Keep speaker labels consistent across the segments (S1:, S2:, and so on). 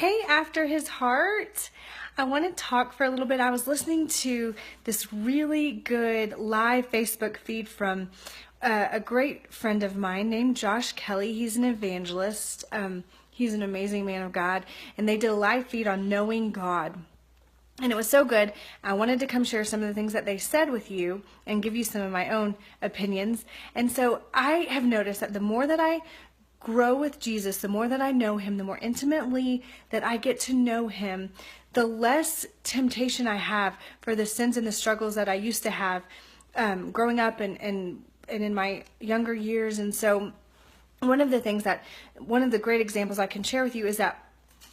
S1: Hey, After His Heart. I want to talk for a little bit. I was listening to this really good live Facebook feed from a great friend of mine named Josh Kelly. He's an evangelist. He's an amazing man of God. And they did a live feed on knowing God. And it was so good. I wanted to come share some of the things that they said with you and give you some of my own opinions. And so I have noticed that the more that I grow with Jesus, the more that I know him, the more intimately that I get to know him, the less temptation I have for the sins and the struggles that I used to have growing up and in my younger years. And so one of the great examples I can share with you is that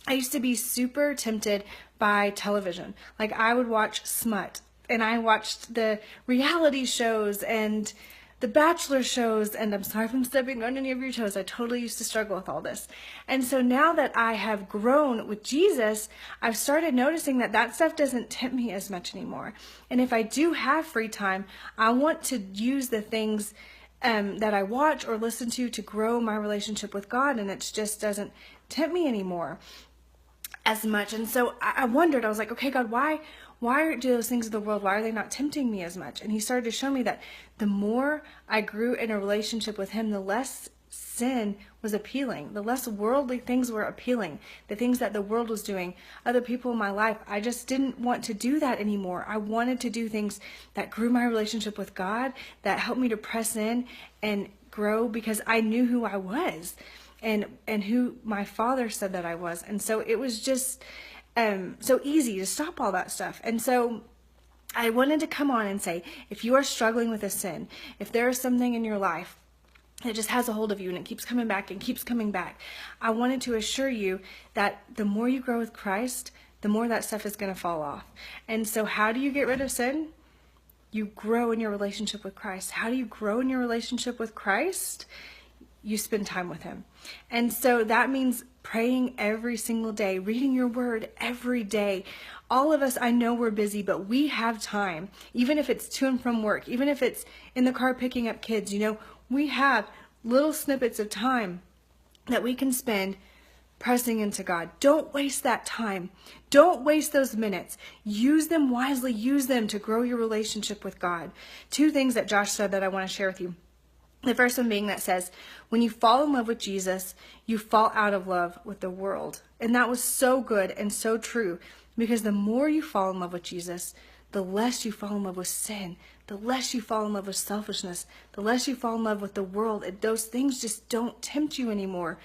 S1: I used to be super tempted by television. Like I would watch smut, and I watched the reality shows and the Bachelor shows, and I'm sorry if I'm stepping on any of your toes. I totally used to struggle with all this. And so now that I have grown with Jesus, I've started noticing that that stuff doesn't tempt me as much anymore. And if I do have free time, I want to use the things that I watch or listen to grow my relationship with God, and it just doesn't tempt me anymore as much. And so I wondered, I was like, okay, God, why do those things of the world, why are they not tempting me as much? And he started to show me that the more I grew in a relationship with him, the less sin was appealing, the less worldly things were appealing, the things that the world was doing, other people in my life. I just didn't want to do that anymore. I wanted to do things that grew my relationship with God, that helped me to press in and grow, because I knew who I was and who my Father said that I was. And so it was just so easy to stop all that stuff. And so I wanted to come on and say, if you are struggling with a sin, if there is something in your life that just has a hold of you and it keeps coming back and keeps coming back, I wanted to assure you that the more you grow with Christ, the more that stuff is going to fall off. And so how do you get rid of sin? You grow in your relationship with Christ. How do you grow in your relationship with Christ? You spend time with him. And so that means praying every single day, reading your word every day. All of us, I know we're busy, but we have time, even if it's to and from work, even if it's in the car picking up kids, we have little snippets of time that we can spend pressing into God. Don't waste that time. Don't waste those minutes. Use them wisely. Use them to grow your relationship with God. Two things that Josh said that I want to share with you. The first one being that says, when you fall in love with Jesus, you fall out of love with the world. And that was so good and so true, because the more you fall in love with Jesus, the less you fall in love with sin, the less you fall in love with selfishness, the less you fall in love with the world. Those things just don't tempt you anymore.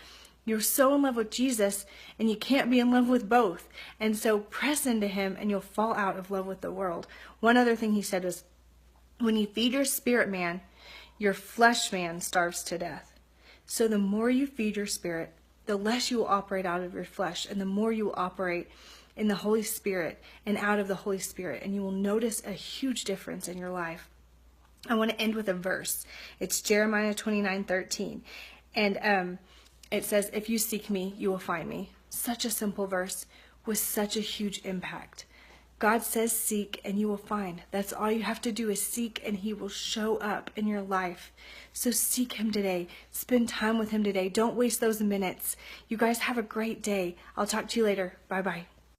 S1: You're so in love with Jesus, and you can't be in love with both. And so press into him, and you'll fall out of love with the world. One other thing he said was, when you feed your spirit man, your flesh man starves to death. So the more you feed your spirit, the less you will operate out of your flesh, and the more you will operate in the Holy Spirit and out of the Holy Spirit, and you will notice a huge difference in your life. I want to end with a verse. It's Jeremiah 29:13, and it says, if you seek me, you will find me. Such a simple verse with such a huge impact. God says seek and you will find. That's all you have to do is seek, and he will show up in your life. So seek him today. Spend time with him today. Don't waste those minutes. You guys have a great day. I'll talk to you later. Bye-bye.